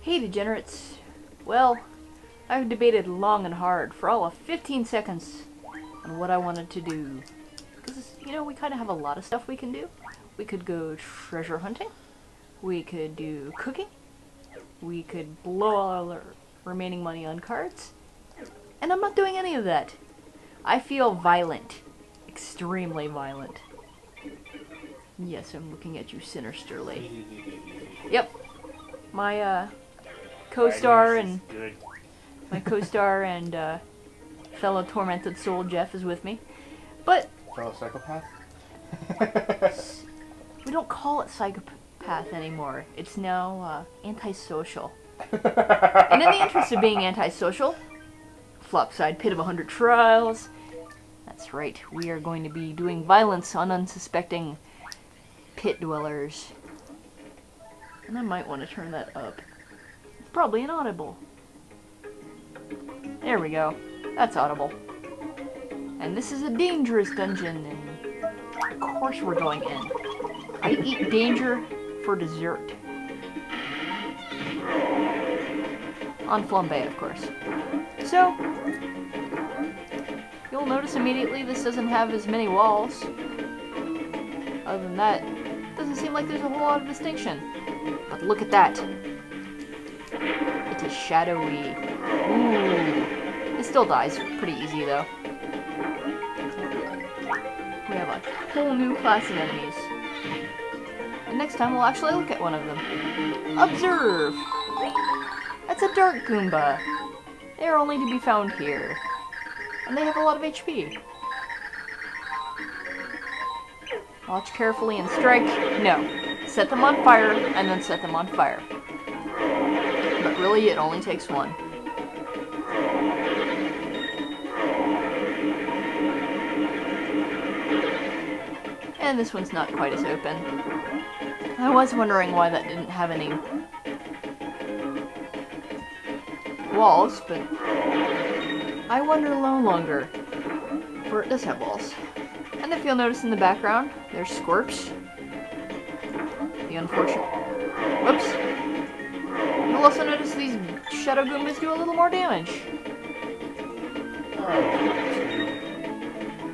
Hey degenerates. Well, I've debated long and hard for all of 15 seconds on what I wanted to do. Because, you know, we kind of have a lot of stuff we can do. We could go treasure hunting. We could do cooking. We could blow all our remaining money on cards. And I'm not doing any of that. I feel violent. Extremely violent. Yes, I'm looking at you sinisterly. Yep. My, co-star and fellow tormented soul Jeff is with me. But Fellow psychopath? we don't call it psychopath anymore. It's now antisocial. And in the interest of being antisocial, flopside pit of 100 trials. That's right, we are going to be doing violence on unsuspecting pit dwellers. And I might want to turn that up. It's probably inaudible. There we go. That's audible. And this is a dangerous dungeon, and of course we're going in. I eat danger for dessert. On flambe, of course. So, you'll notice immediately this doesn't have as many walls. Other than that, it doesn't seem like there's a whole lot of distinction. But look at that. It is shadowy. Ooh. It still dies pretty easy, though. We have a whole new class of enemies. And next time we'll actually look at one of them. Observe! That's a dark Kumba. They are only to be found here. And they have a lot of HP. Watch carefully and strike. No. Set them on fire, and then set them on fire. But really, it only takes one. And this one's not quite as open. I was wondering why that didn't have any walls, but I wonder no longer, for it does have walls. And if you'll notice in the background, there's Squirps. The unfortunate... Whoops. You'll also notice these Shadow Goombas do a little more damage.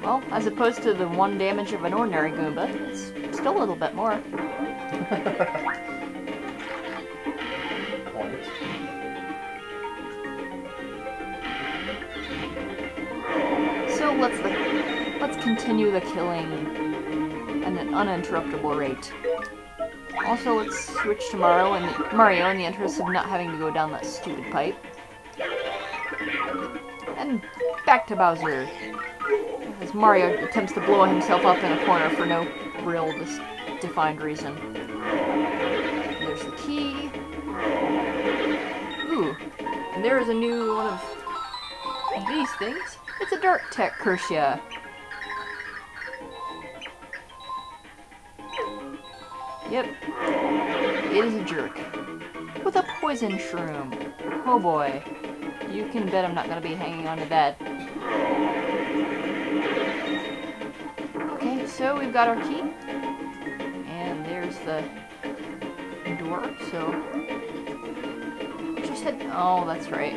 Well, as opposed to the 1 damage of an ordinary Goomba, it's still a little bit more. So let's continue the killing at an uninterruptible rate. Also, let's switch to Mario in the interest of not having to go down that stupid pipe. And back to Bowser, as Mario attempts to blow himself up in a corner for no real defined reason. There's the key. Ooh, and there is a new one of these things. It's a Dark Tech Cursia. Yep, it is a jerk. With a poison shroom. Oh boy. You can bet I'm not going to be hanging on to that. Okay, so we've got our key. And there's the door, so... What you said? Oh, that's right.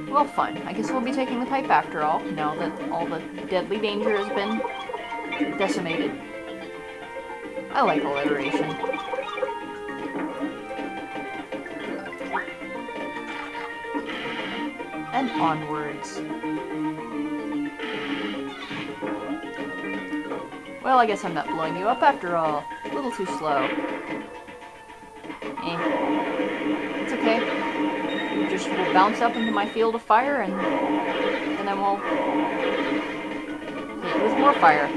Well, fine. I guess we'll be taking the pipe after all, now that all the deadly danger has been decimated. I like alliteration. And onwards. Well, I guess I'm not blowing you up after all. A little too slow. It's okay. You just will bounce up into my field of fire and then I will hit you with more fire.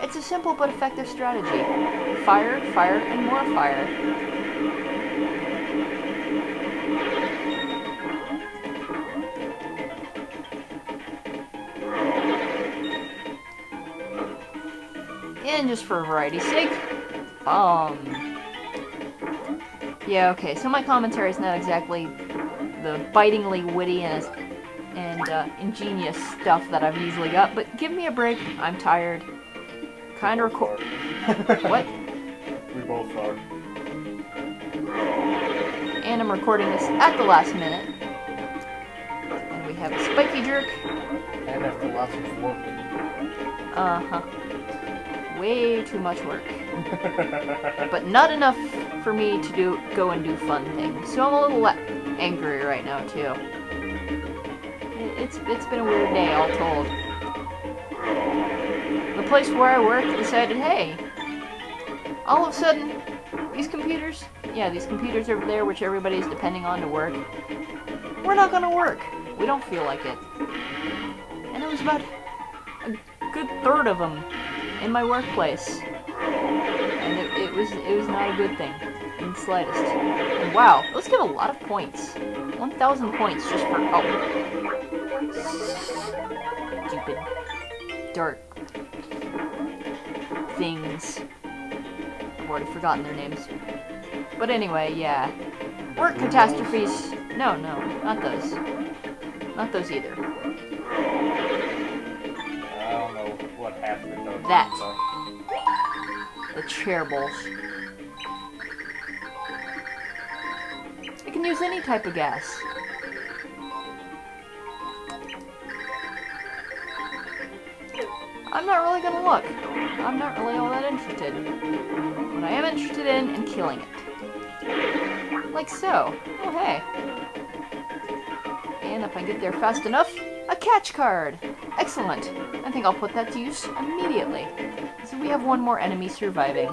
It's a simple but effective strategy. Fire, fire, and more fire. And just for variety's sake, yeah, okay, so my commentary is not exactly the bitingly witty and ingenious stuff that I've usually got, but give me a break. I'm tired. Kind of record. What? We both are. And I'm recording this at the last minute. And we have a spiky jerk. And after lots of work. Uh-huh. Way too much work. But not enough for me to go and do fun things. So I'm a little angry right now, too. It's been a weird day, all told. The place where I work decided, hey, all of a sudden, these computers over there, which everybody's depending on to work, we're not gonna work. We don't feel like it. And it was about a good third of them in my workplace. And it was not a good thing in the slightest. And wow, let's get a lot of points. 1,000 points just for stupid dark things. I've already forgotten their names. But anyway, yeah. Work catastrophes. No, not those. Not those either. I don't know what half the notes That. are. The chair balls. It can use any type of gas. I'm not really gonna look. I'm not really all that interested. What I am interested in killing it. Like so. Oh, hey. And if I get there fast enough, a catch card! Excellent. I think I'll put that to use immediately. So we have one more enemy surviving.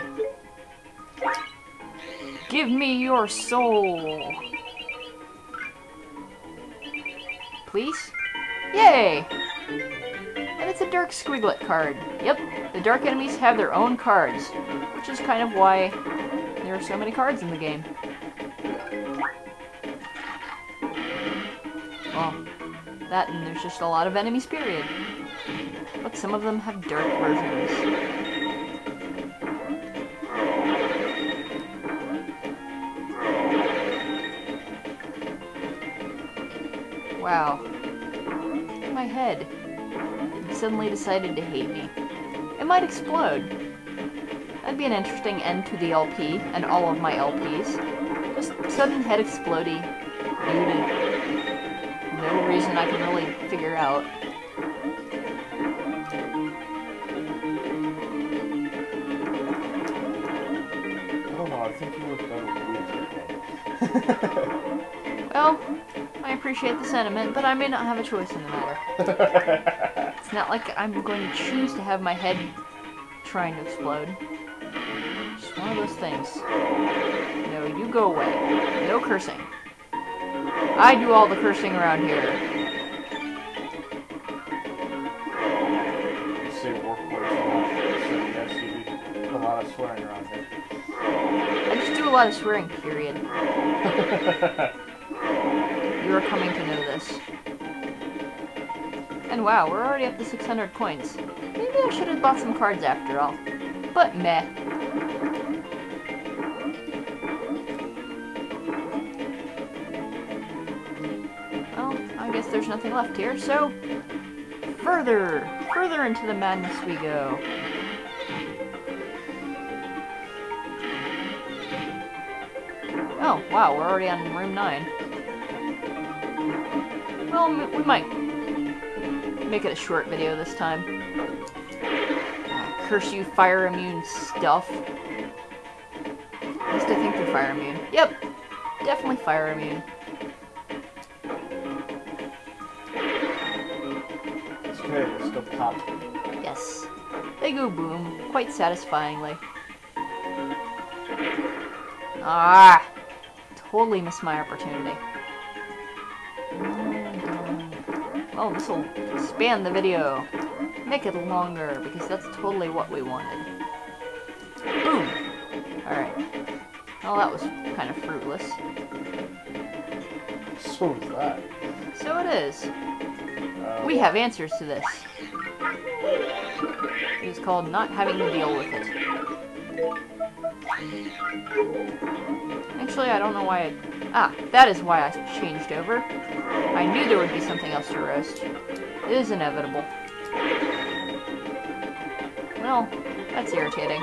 Give me your soul! Please? Yay! And it's a dark squiglet card. Yep, the dark enemies have their own cards, which is kind of why there are so many cards in the game. Well, that and there's just a lot of enemies, period. But some of them have dark versions. Wow. My head. It suddenly decided to hate me. It might explode. That'd be an interesting end to the LP, and all of my LPs. Just sudden head exploding due to no reason I can really figure out. I don't know, I think you look better with your head. Well, I appreciate the sentiment, but I may not have a choice in the matter. It's not like I'm going to choose to have my head trying to explode. Just one of those things. No, you go away. No cursing. I do all the cursing around here. You say workplace a lot, so yes, you do a lot of swearing around here. I just do a lot of swearing, period. You are coming to know this. And wow, we're already up to 600 coins. Maybe I should have bought some cards after all. But meh. Well, I guess there's nothing left here, so further into the madness we go. Oh, wow, we're already on room 9. Well, we might make it a short video this time. Curse you, fire immune stuff. At least I think they're fire immune. Yep, definitely fire immune. It's good, it's still pop. Yes, they go boom, quite satisfyingly. Ah, totally missed my opportunity. Oh, this will expand the video. Make it longer, because that's totally what we wanted. Boom! Alright. Well, that was kind of fruitless. So is that. So it is. We have answers to this. It is called not having to deal with it. Actually, I don't know why that is why I changed over. I knew there would be something else to roast. It is inevitable. Well, that's irritating.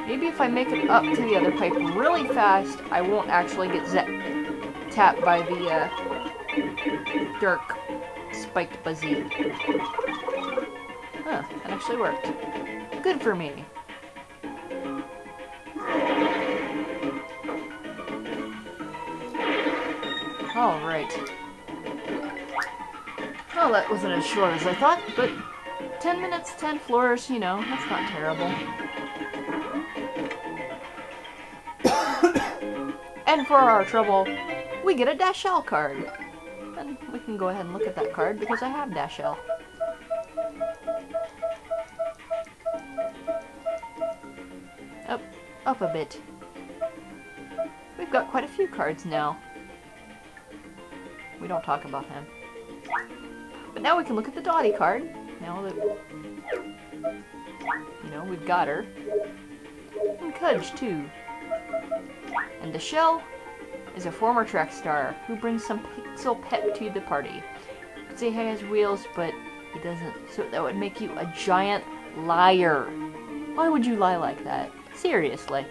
Maybe if I make it up to the other pipe really fast, I won't actually get tapped by the dark spiked buzzy. Huh, that actually worked. Good for me. Alright. Well, that wasn't as short as I thought, but 10 minutes, 10 floors, you know, that's not terrible. And for our trouble, we get a Dash L card. And we can go ahead and look at that card because I have Dash L. Up a bit. We've got quite a few cards now. We don't talk about him. But now we can look at the Dottie card. Now that, you know, we've got her. And Kudge, too. And the Shell is a former track star who brings some pixel pep to the party. You could say he has wheels, but he doesn't. So that would make you a giant liar. Why would you lie like that? Seriously.